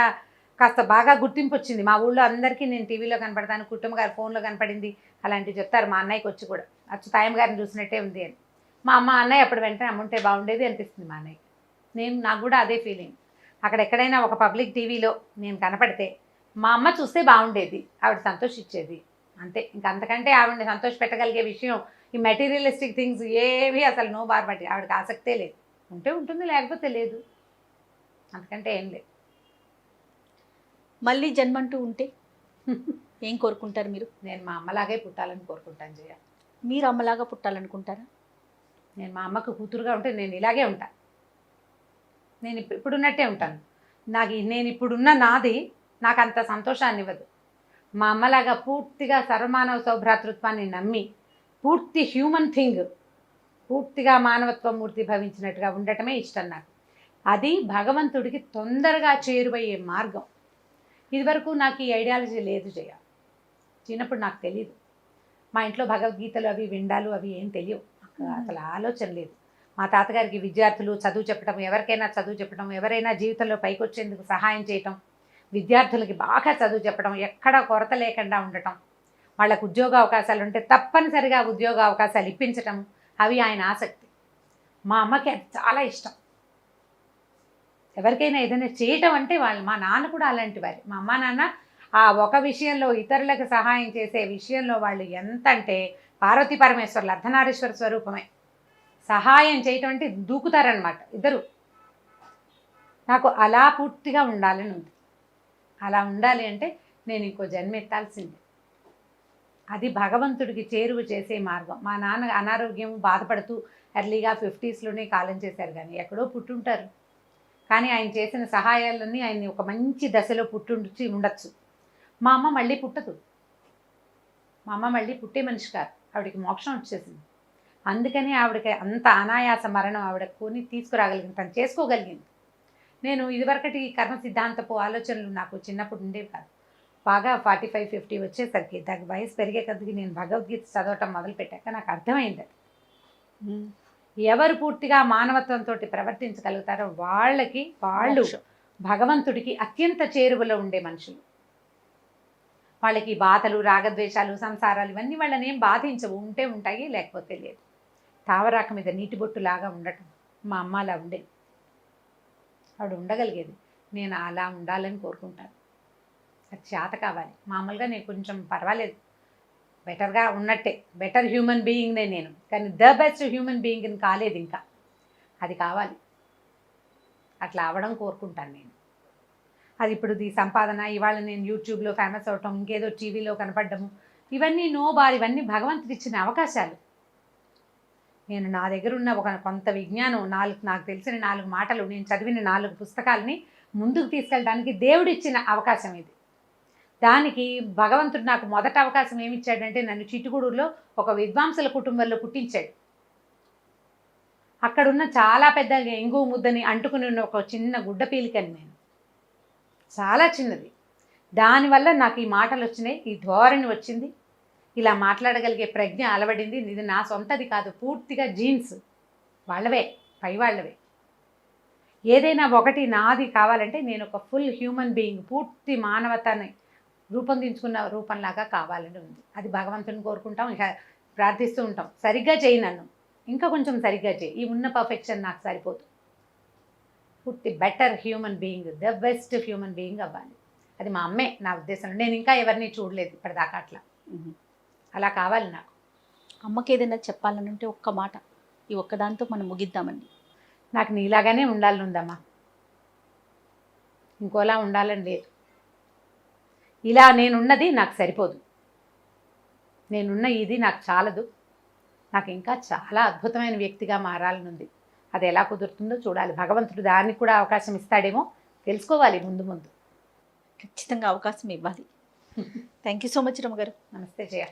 కాస్త బాగా గుర్తింపు వచ్చింది మా ఊళ్ళో అందరికీ. నేను టీవీలో కనపడతాను, కుటుంబ గారు ఫోన్లో కనపడింది అలాంటివి చెప్తారు. మా అన్నయ్యకి వచ్చి కూడా అచ్చు తాయమ్మ గారిని చూసినట్టే ఉంది అని. మా అన్నయ్య అప్పుడు వెంటనే అమ్ముంటే బాగుండేది అనిపిస్తుంది మా అన్నయ్య. నాకు కూడా అదే ఫీలింగ్. అక్కడ ఎక్కడైనా ఒక పబ్లిక్ టీవీలో నేను కనపడితే మా అమ్మ చూస్తే బాగుండేది, ఆవిడ సంతోషించేది అంతే. అంతకంటే ఆవిడని సంతోష పెట్టగలిగే విషయం ఈ మెటీరియలిస్టిక్ థింగ్స్ ఏవి అసలు నో బార్బట్టి ఆవిడకి ఆసక్తే లేదు. ఉంటే ఉంటుంది, లేకపోతే లేదు, అంతకంటే ఏం లేదు. మళ్ళీ జన్మంటూ ఉంటే ఏం కోరుకుంటారు మీరు? నేను మా అమ్మలాగే పుట్టాలని కోరుకుంటాను జయ. మీరు అమ్మలాగా పుట్టాలనుకుంటారా? నేను మా అమ్మకు కూతురుగా ఉంటే నేను ఇలాగే ఉంటాను, నేను ఇప్పుడున్నట్టే ఉంటాను. నేను ఇప్పుడున్న నాది నాకు అంత సంతోషాన్ని ఇవ్వదు. మా అమ్మలాగా పూర్తిగా సర్వమానవ సౌభ్రాతృత్వాన్ని నమ్మి పూర్తి హ్యూమన్ థింగ్, పూర్తిగా మానవత్వ మూర్తి భవించినట్టుగా ఉండటమే ఇష్టం నాకు. అది భగవంతుడికి తొందరగా చేరువయ్యే మార్గం. ఇదివరకు నాకు ఈ ఐడియాలజీ లేదు జయ. చిన్నప్పుడు నాకు తెలియదు. మా ఇంట్లో భగవద్గీతలు అవి విండాలు అవి ఏం తెలియవు. అసలు ఆలోచన లేదు. మా తాతగారికి విద్యార్థులు చదువు చెప్పడం, ఎవరికైనా చదువు చెప్పడం, ఎవరైనా జీవితంలో పైకి వచ్చేందుకు సహాయం చేయటం, విద్యార్థులకి బాగా చదువు చెప్పడం, ఎక్కడా కొరత లేకుండా ఉండటం, వాళ్ళకు ఉద్యోగ అవకాశాలు ఉంటే తప్పనిసరిగా ఉద్యోగ అవకాశాలు ఇప్పించటం, అవి ఆయన ఆసక్తి. మా అమ్మకి అది చాలా ఇష్టం. ఎవరికైనా ఏదైనా చేయటం అంటే వాళ్ళు, మా నాన్న కూడా అలాంటి వారి. మా అమ్మ నాన్న ఆ ఒక విషయంలో, ఇతరులకు సహాయం చేసే విషయంలో వాళ్ళు ఎంత అంటే పార్వతీ పరమేశ్వర్లు, అర్ధనారీశ్వర స్వరూపమే. సహాయం చేయటం అంటే దూకుతారనమాట ఇద్దరు. నాకు అలా పూర్తిగా ఉండాలని ఉంది. అలా ఉండాలి అంటే నేను ఇంకో జన్మ ఎత్తాల్సిందే. అది భగవంతుడికి చేరువ చేసే మార్గం. మా నాన్న అనారోగ్యం బాధపడుతూ ఎర్లీగా 50స్లోనే కాలం చేశారు, కానీ ఎక్కడో పుట్టుంటారు. కానీ ఆయన చేసిన సహాయాలన్నీ ఆయన్ని ఒక మంచి దశలో పుట్టుంచి ఉండొచ్చు. మా అమ్మ మళ్ళీ పుట్టదు. మా అమ్మ మళ్ళీ పుట్టే మనిషి కాదు. ఆవిడకి మోక్షం వచ్చేసింది. అందుకని ఆవిడకి అంత అనాయాస మరణం ఆవిడ కొని తీసుకురాగలిగింది, తను చేసుకోగలిగింది. నేను ఇదివరకటి కర్మ సిద్ధాంతపు ఆలోచనలు నాకు చిన్నప్పుడు ఉండేవి కాదు. బాగా 45-50 వచ్చేసరికి దానికి వయసు పెరిగే కొద్దికి నేను భగవద్గీత చదవటం మొదలుపెట్టాక నాకు అర్థమైంది. ఎవరు పూర్తిగా మానవత్వంతో ప్రవర్తించగలుగుతారో వాళ్ళు భగవంతుడికి అత్యంత చేరువలో ఉండే మనుషులు. వాళ్ళకి బాధలు, రాగద్వేషాలు, సంసారాలు ఇవన్నీ వాళ్ళని ఏం బాధించవు. ఉంటే ఉంటాయి, లేకపోతే లేదు. తావరాక మీద నీటి బొట్టులాగా ఉండటం మా అమ్మ అలా ఉండేది. ఆవిడ ఉండగలిగేది. నేను అలా ఉండాలని కోరుకుంటాను. అది చేత కావాలి. మామూలుగా నేను కొంచెం పర్వాలేదు, బెటర్గా ఉన్నట్టే, బెటర్ హ్యూమన్ బీయింగ్నే నేను. కానీ ద బెస్ట్ హ్యూమన్ బీయింగ్ని కాలేదు ఇంకా. అది కావాలి. అట్లా అవ్వడం కోరుకుంటాను నేను. అది ఇప్పుడు ఈ సంపాదన, ఇవాళ నేను యూట్యూబ్లో ఫేమస్ అవటం, ఇంకేదో టీవీలో కనపడము, ఇవన్నీ ఇవన్నీ భగవంతుడు ఇచ్చిన అవకాశాలు. నేను నా దగ్గర ఉన్న కొంత విజ్ఞానం, నాకు తెలిసిన 4 మాటలు, నేను చదివిన 4 పుస్తకాలని ముందుకు తీసుకెళ్ళడానికి దేవుడిచ్చిన అవకాశం ఇది. దానికి భగవంతుడు నాకు మొదట అవకాశం ఏమిచ్చాడంటే, నన్ను చిట్టుగూడూరులో ఒక విద్వాంసుల కుటుంబంలో పుట్టించాడు. అక్కడున్న చాలా పెద్ద ఎంగు ముద్దని అంటుకుని ఉన్న ఒక చిన్న గుడ్డ పీలికని నేను, చాలా చిన్నది. దానివల్ల నాకు ఈ మాటలు వచ్చినాయి, ఈ ధోరణి వచ్చింది, ఇలా మాట్లాడగలిగే ప్రజ్ఞ అలవడింది. ఇది నా సొంతది కాదు, పూర్తిగా జీన్స్ వాళ్ళవే, పై వాళ్ళవే. ఏదైనా ఒకటి నాది కావాలంటే నేను ఒక ఫుల్ హ్యూమన్ బీయింగ్, పూర్తి మానవతని రూపొందించుకున్న రూపంలాగా కావాలని ఉంది. అది భగవంతుని కోరుకుంటాం, ఇక ప్రార్థిస్తూ ఉంటాం. సరిగ్గా చేయి, నన్ను ఇంకా కొంచెం సరిగ్గా చేయి, ఈ ఉన్న పర్ఫెక్షన్ నాకు సరిపోదు. పూర్తి better human being, the best human being అవ్వాలి. అది మా అమ్మే నా ఉద్దేశంలో. నేను ఇంకా ఎవరిని చూడలేదు ఇప్పటిదాకా. అలా కావాలి నాకు. అమ్మకి ఏదైనా చెప్పాలని ఉంటే ఒక్క మాట, ఈ ఒక్కదాంతో మనం ముగిద్దామండి. నాకు నీలాగానే ఉండాలని ఉందమ్మా, ఇంకోలా ఉండాలని లేదు. ఇలా నేనున్నది నాకు సరిపోదు, నేనున్న ఇది నాకు చాలదు. నాకు ఇంకా చాలా అద్భుతమైన వ్యక్తిగా మారాలని ఉంది. అది ఎలా కుదురుతుందో చూడాలి. భగవంతుడు దానికి కూడా అవకాశం ఇస్తాడేమో, తెలుసుకోవాలి ముందు ముందు. ఖచ్చితంగా అవకాశం ఇవ్వాలి. థ్యాంక్ యూ సో మచ్ రమ్మగారు. నమస్తే జయ.